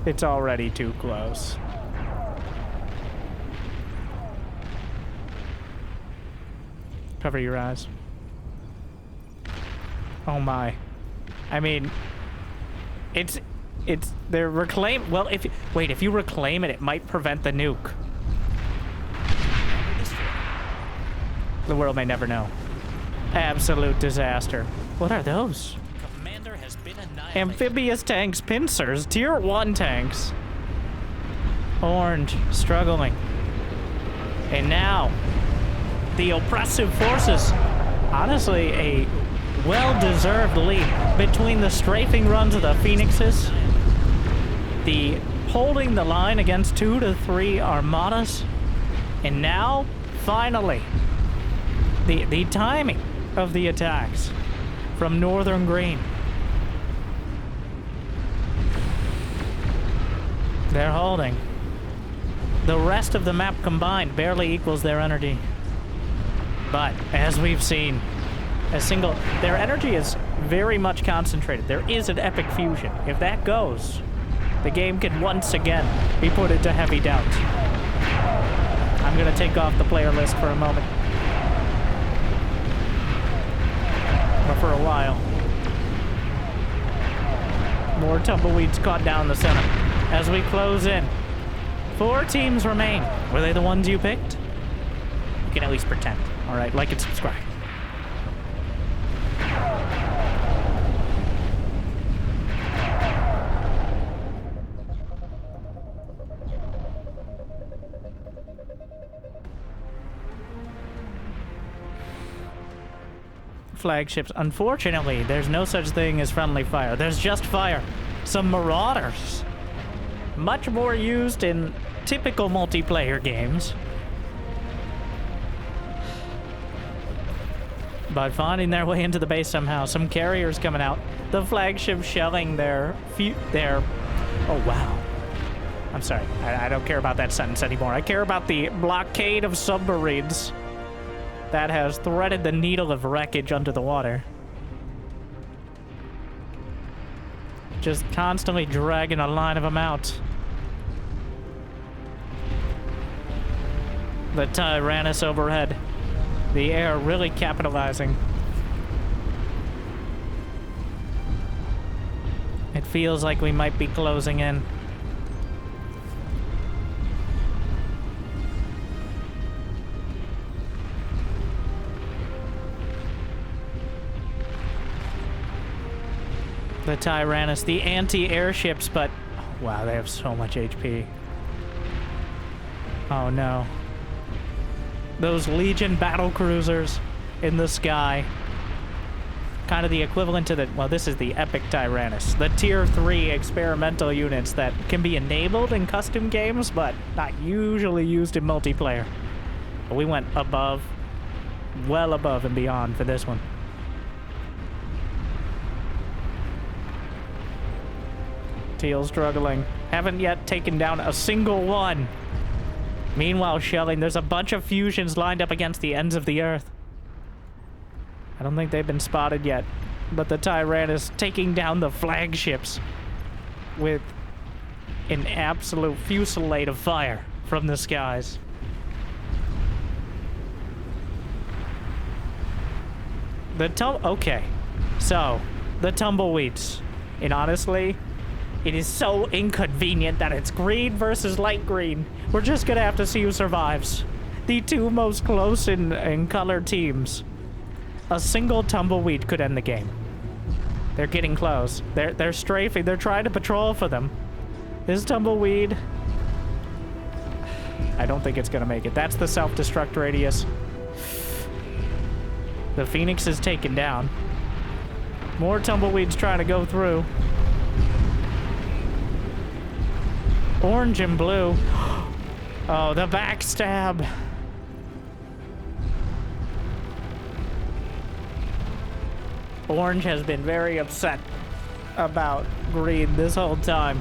[SPEAKER 1] It's already too close. Cover your eyes. Oh my. I mean, they're reclaim. Well, if you reclaim it, it might prevent the nuke. The world may never know. Absolute disaster. What are those?
[SPEAKER 2] Commander has been annihilated.
[SPEAKER 1] Amphibious tanks, pincers, tier 1 tanks. Orange, struggling. And now, the oppressive forces. Honestly, a well-deserved lead between the strafing runs of the Phoenixes, the holding the line against 2 to 3 armadas, and now, finally, the timing of the attacks from Northern Green. They're holding. The rest of the map combined barely equals their energy. But, as we've seen, their energy is very much concentrated. There is an Epic Fusion. If that goes, the game can once again be put into heavy doubt. I'm gonna take off the player list for a moment. Or for a while. More tumbleweeds caught down the center. As we close in, 4 teams remain. Were they the ones you picked? You can at least pretend. All right, like and subscribe. flagships. Unfortunately, there's no such thing as friendly fire. There's just fire. Some marauders. Much more used in typical multiplayer games. But finding their way into the base somehow. Some carriers coming out. The flagship shelling their... Oh, wow. I'm sorry. I don't care about that sentence anymore. I care about the blockade of submarines that has threaded the needle of wreckage under the water. Just constantly dragging a line of them out. The Tyrannus overhead. The air really capitalizing. It feels like we might be closing in. The Tyrannus, the anti-airships, but... Oh, wow, they have so much HP. Oh, no. Those Legion battle cruisers in the sky. Kind of the equivalent to the... Well, this is the Epic Tyrannus. The Tier 3 experimental units that can be enabled in custom games, but not usually used in multiplayer. But we went above, well above and beyond for this one. Teal struggling. Haven't yet taken down a single one. Meanwhile, shelling, there's a bunch of fusions lined up against the ends of the earth. I don't think they've been spotted yet, but the Tyrannus taking down the flagships with an absolute fusillade of fire from the skies. Okay, so the tumbleweeds, and honestly, it is so inconvenient that it's green versus light green. We're just gonna have to see who survives. The two most close in color teams. A single tumbleweed could end the game. They're getting close. They're strafing. They're trying to patrol for them. This tumbleweed... I don't think it's gonna make it. That's the self-destruct radius. The Phoenix is taken down. More tumbleweeds trying to go through. Orange and blue. Oh, the backstab. Orange has been very upset about green this whole time.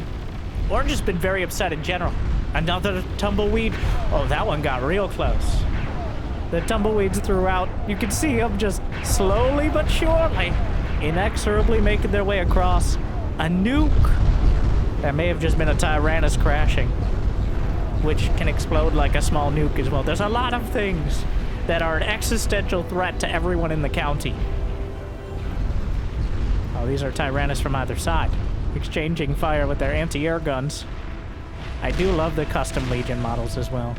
[SPEAKER 1] Orange has been very upset in general. Another tumbleweed. Oh, that one got real close. The tumbleweeds throughout. You can see them just slowly but surely, inexorably making their way across. A nuke. That may have just been a Tyrannus crashing, which can explode like a small nuke as well. There's a lot of things that are an existential threat to everyone in the county. Oh, these are Tyrannus from either side, exchanging fire with their anti-air guns. I do love the custom Legion models as well.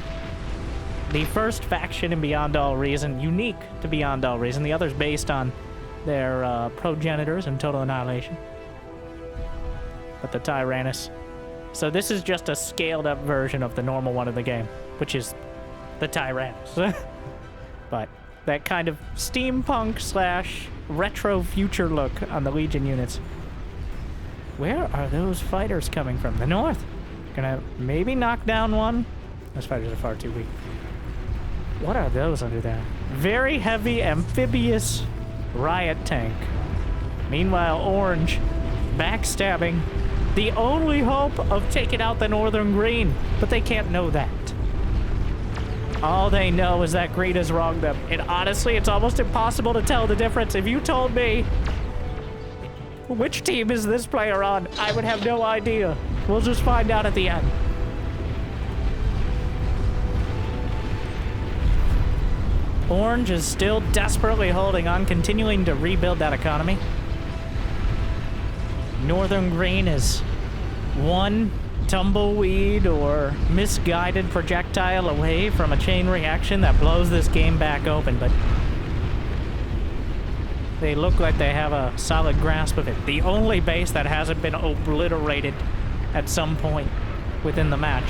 [SPEAKER 1] The first faction in Beyond All Reason, unique to Beyond All Reason. The others based on their progenitors in Total Annihilation. But the Tyrannus. So this is just a scaled up version of the normal one in the game, which is the Tyrannus. But that kind of steampunk slash retro future look on the Legion units. Where are those fighters coming from? The north. Gonna maybe knock down one. Those fighters are far too weak. What are those under there? Very heavy amphibious riot tank. Meanwhile, Orange backstabbing. The only hope of taking out the Northern Green, but they can't know that. All they know is that Green has wronged them. And honestly, it's almost impossible to tell the difference. If you told me which team is this player on, I would have no idea. We'll just find out at the end. Orange is still desperately holding on, continuing to rebuild that economy. Northern Green is one tumbleweed or misguided projectile away from a chain reaction that blows this game back open, but they look like they have a solid grasp of it. The only base that hasn't been obliterated at some point within the match.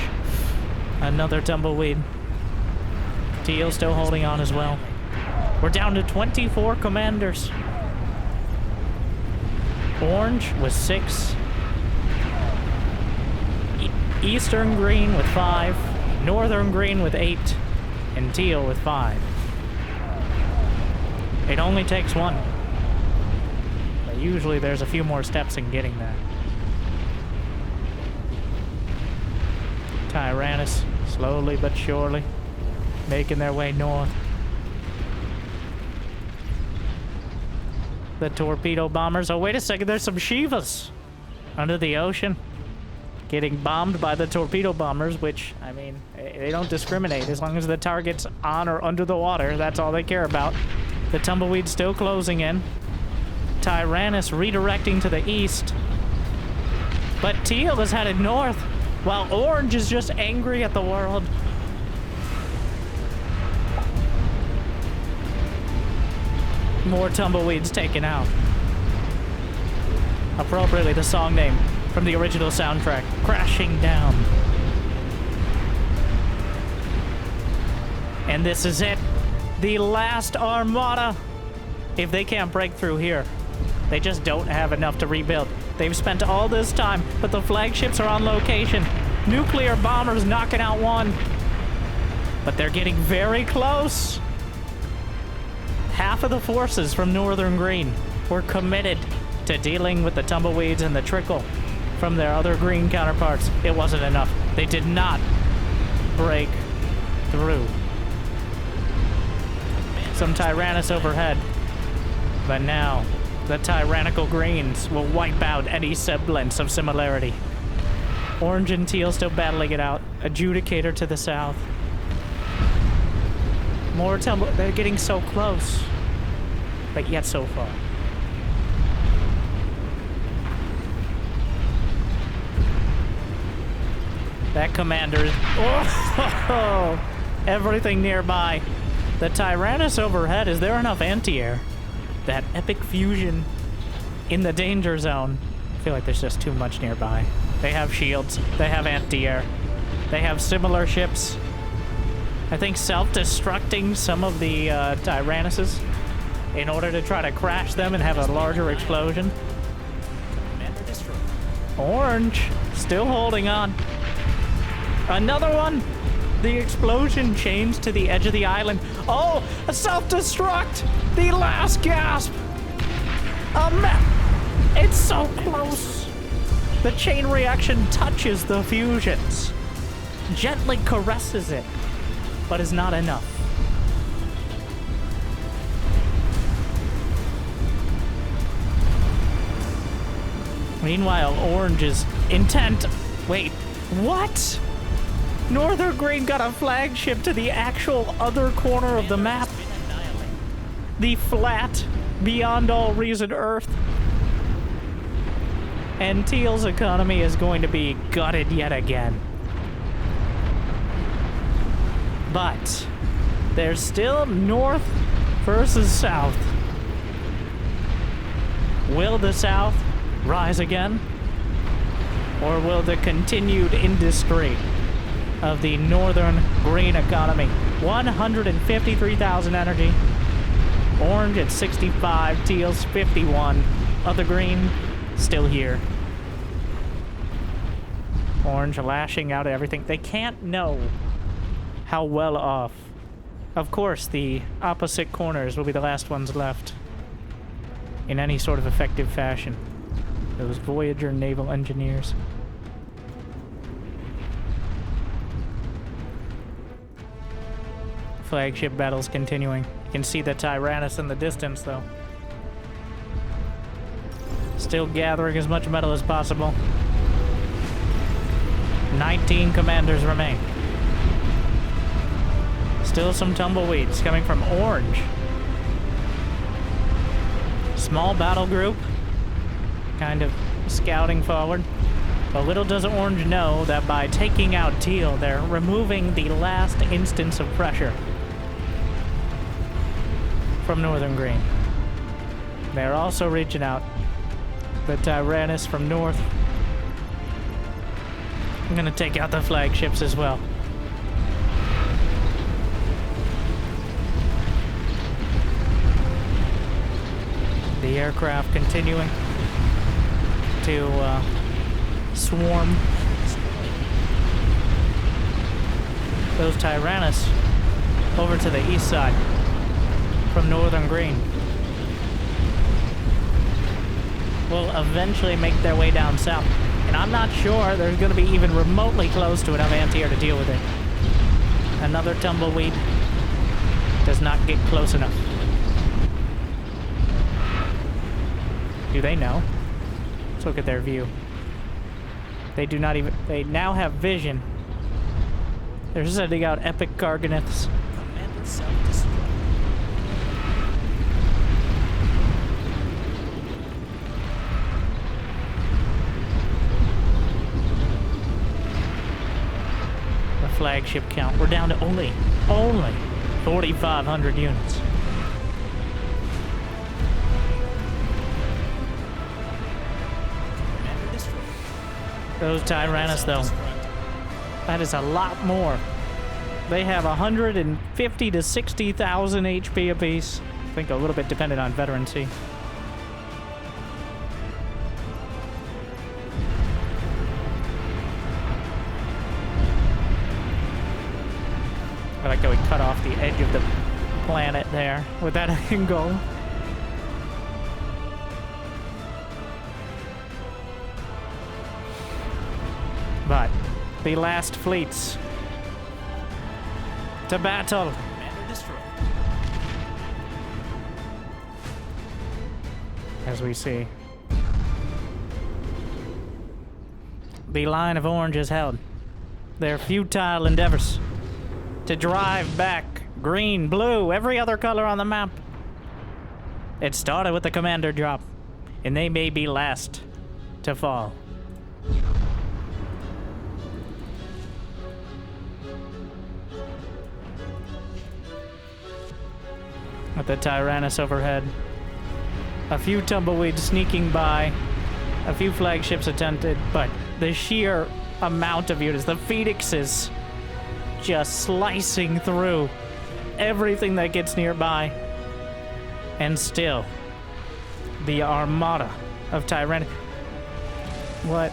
[SPEAKER 1] Another tumbleweed. Teal still holding on as well. We're down to 24 commanders. Orange with 6. Eastern Green with 5. Northern Green with 8. And Teal with 5. It only takes 1. But usually there's a few more steps in getting that. Tyrannus, slowly but surely, making their way north. The torpedo bombers. Oh, wait a second, there's some Shivas under the ocean getting bombed by the torpedo bombers, which, I mean, they don't discriminate. As long as the target's on or under the water, that's all they care about. The tumbleweed's still closing in. Tyrannus redirecting to the east. But Teal is headed north, while Orange is just angry at the world. More tumbleweeds taken out. Appropriately, the song name from the original soundtrack, Crashing Down. And this is it. The last armada. If they can't break through here, they just don't have enough to rebuild. They've spent all this time, but the flagships are on location. Nuclear bombers knocking out one. But they're getting very close. Half of the forces from Northern Green were committed to dealing with the tumbleweeds and the trickle from their other green counterparts. It wasn't enough. They did not break through. Some Tyrannus overhead. But now, the tyrannical greens will wipe out any semblance of similarity. Orange and Teal still battling it out. Adjudicator to the south. More they're getting so close, but yet so far. That commander is... Oh, everything nearby. The Tyrannus overhead, is there enough anti-air? That epic fusion in the danger zone. I feel like there's just too much nearby. They have shields. They have anti-air. They have similar ships. I think self-destructing some of the Tyrannuses in order to try to crash them and have a larger explosion.
[SPEAKER 2] Commander destroyed.
[SPEAKER 1] Orange still holding on. Another one. The explosion changed to the edge of the island. Oh, a self-destruct! The last gasp! It's so close. The chain reaction touches the fusions. Gently caresses it, but is not enough. Meanwhile, Orange is intent. Wait, what? Northern Green got a flagship to the actual other corner of the map. The flat, beyond all reason Earth. And Teal's economy is going to be gutted yet again. But there's still North versus South. Will the South rise again? Or will the continued industry of the Northern Green economy? 153,000 energy. Orange at 65, Teal's 51. Other green still here. Orange lashing out at everything. They can't know how well off. Of course, the opposite corners will be the last ones left in any sort of effective fashion. Those Voyager naval engineers. Flagship battles continuing. You can see the Tyrannus in the distance, though. Still gathering as much metal as possible. 19 commanders remain. Still some tumbleweeds coming from Orange. Small battle group. Kind of scouting forward. But little does Orange know that by taking out Teal, they're removing the last instance of pressure from Northern Green. They're also reaching out. The Tyrannus from North. I'm gonna take out the flagships as well. The aircraft continuing to swarm those Tyrannus over to the east side from Northern Green. Will eventually make their way down south. And I'm not sure there's going to be even remotely close to enough anti-air to deal with it. Another tumbleweed does not get close enough. Do they know? Let's look at their view. They do not even... They now have vision. They're sending out epic Garganeths.
[SPEAKER 2] Commander self-destruct.
[SPEAKER 1] The flagship count. We're down to only 4,500 units.
[SPEAKER 2] Commander destroyed.
[SPEAKER 1] Those Tyrannus, though, that is a lot more. They have 150 to 60,000 HP apiece. I think a little bit dependent on veterancy. I like how we cut off the edge of the planet there with that angle. But the last fleets to battle.
[SPEAKER 2] Commander destroyed.
[SPEAKER 1] As we see, the line of orange is held. Their futile endeavors to drive back green, blue, every other color on the map. It started with the commander drop, and they may be last to fall. With the Tyrannus overhead. A few tumbleweeds sneaking by. A few flagships attempted, but the sheer amount of units, the Phoenixes, just slicing through everything that gets nearby. And still, the armada of Tyrannus. What?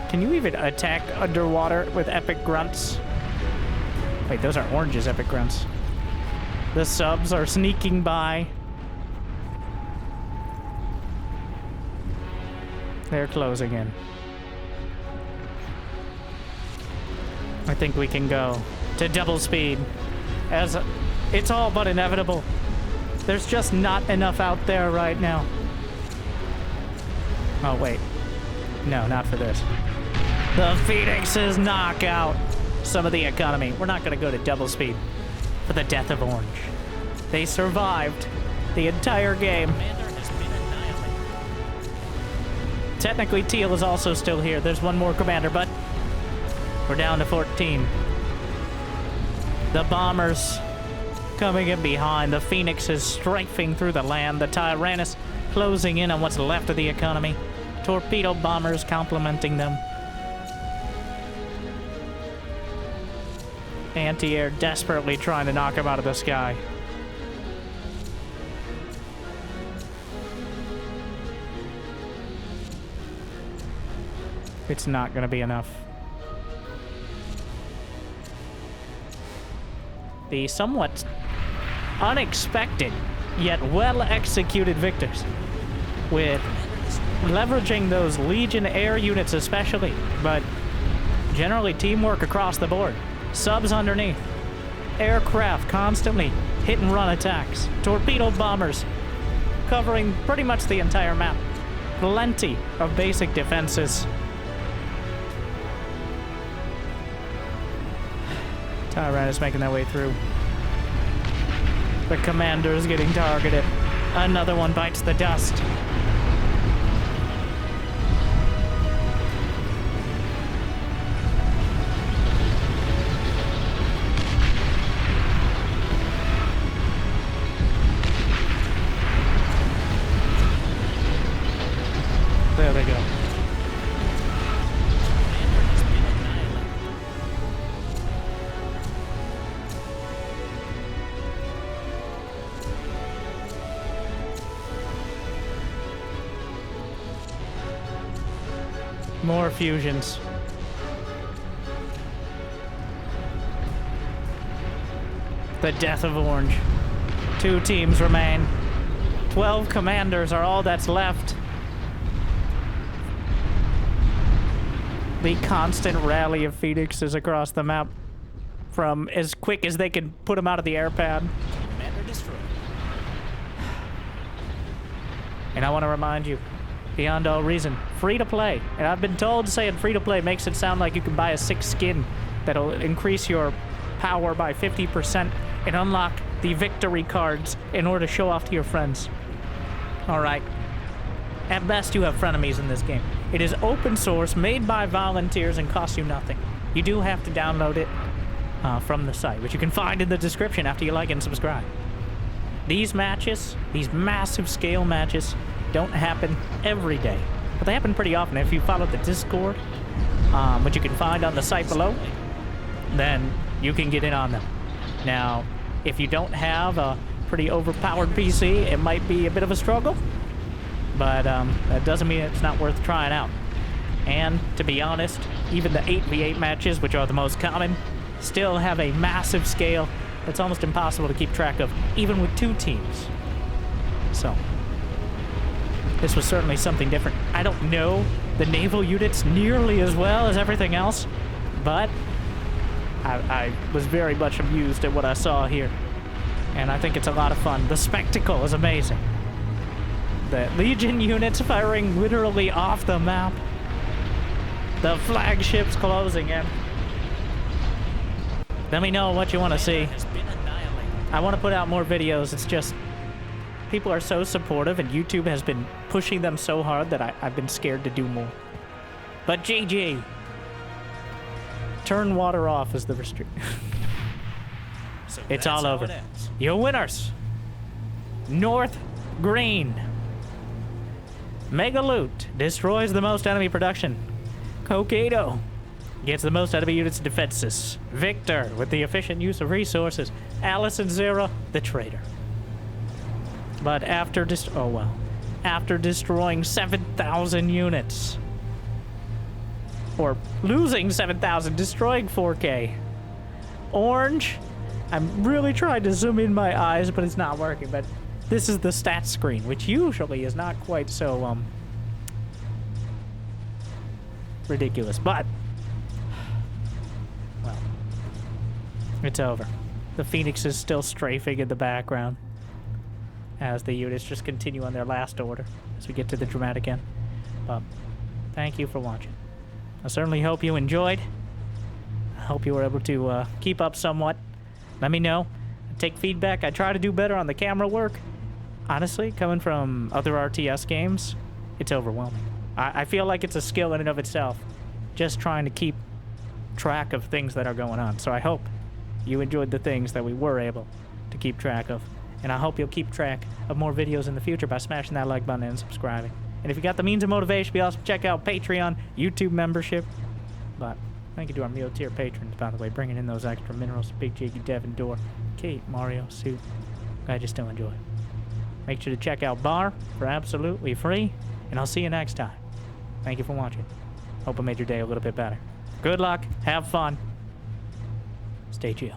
[SPEAKER 1] Can you even attack underwater with epic grunts? Wait, those are Orange's epic grunts. The subs are sneaking by. They're closing in. I think we can go to double speed, as it's all but inevitable. There's just not enough out there right now. Oh, wait. No, not for this. The Phoenixes knock out some of the economy. We're not going to go to double speed for the death of Orange. They survived the entire game.
[SPEAKER 2] Commander has been annihilated.
[SPEAKER 1] Technically, Teal is also still here. There's one more commander, but we're down to 14. The bombers coming in behind. The Phoenixes strafing through the land. The Tyrannus closing in on what's left of the economy. Torpedo bombers complementing them. Anti-air desperately trying to knock him out of the sky. It's not going to be enough. The somewhat unexpected yet well-executed victors, with leveraging those Legion air units especially, but generally teamwork across the board. Subs underneath. Aircraft constantly hit and run attacks. Torpedo bombers covering pretty much the entire map. Plenty of basic defenses. Tyrannus making their way through. The commander's getting targeted. Another one bites the dust. There they go.
[SPEAKER 2] Commander has been annihilated.
[SPEAKER 1] More fusions. The death of Orange. 2 teams remain. 12 commanders are all that's left. The constant rally of Phoenixes across the map from as quick as they can put them out of the air pad.
[SPEAKER 2] Commander destroyed.
[SPEAKER 1] And I want to remind you, beyond all reason, free to play. And I've been told saying free to play makes it sound like you can buy a 6th skin that'll increase your power by 50% and unlock the victory cards in order to show off to your friends. All right. At best, you have frenemies in this game. It is open source, made by volunteers, and costs you nothing. You do have to download it from the site, which you can find in the description after you like and subscribe. These matches, these massive scale matches, don't happen every day, but they happen pretty often. If you follow the Discord, which you can find on the site below, then you can get in on them. Now, if you don't have a pretty overpowered PC, it might be a bit of a struggle, but that doesn't mean it's not worth trying out. And to be honest, even the 8v8 matches, which are the most common, still have a massive scale that's almost impossible to keep track of, even with 2 teams. So, this was certainly something different. I don't know the naval units nearly as well as everything else, but I was very much amused at what I saw here. And I think it's a lot of fun. The spectacle is amazing. The Legion units firing literally off the map. The flagships closing in. Let me know what you want to see.
[SPEAKER 2] Has been annihilated.
[SPEAKER 1] I want to put out more videos. It's just people are so supportive and YouTube has been pushing them so hard that I've been scared to do more. But GG. Turn water off is the restrict.
[SPEAKER 2] So
[SPEAKER 1] It's
[SPEAKER 2] that's
[SPEAKER 1] all
[SPEAKER 2] how
[SPEAKER 1] over.
[SPEAKER 2] it ends.
[SPEAKER 1] Your winners. North Green. Mega Loot destroys the most enemy production. Cocato gets the most enemy units and defenses. Victor with the efficient use of resources. Allison Zero, the traitor. But after destroying 7,000 units, or losing 7,000, destroying 4K. Orange, I'm really trying to zoom in my eyes, but it's not working. But this is the stats screen, which usually is not quite so ridiculous. But well, it's over. The Phoenix is still strafing in the background as the units just continue on their last order as we get to the dramatic end. But thank you for watching. I certainly hope you enjoyed. I hope you were able to keep up somewhat. Let me know. Take feedback. I try to do better on the camera work. Honestly, coming from other RTS games, it's overwhelming. I feel like it's a skill in and of itself, just trying to keep track of things that are going on. So I hope you enjoyed the things that we were able to keep track of. And I hope you'll keep track of more videos in the future by smashing that like button and subscribing. And if you got the means of motivation, be awesome. Check out Patreon, YouTube membership. But thank you to our meal tier patrons, by the way, bringing in those extra minerals. Big Jiggy, Devin, Door, Kate, Mario, Sue. Glad you still enjoy. Make sure to check out Bar for absolutely free. And I'll see you next time. Thank you for watching. Hope I made your day a little bit better. Good luck. Have fun. Stay chill.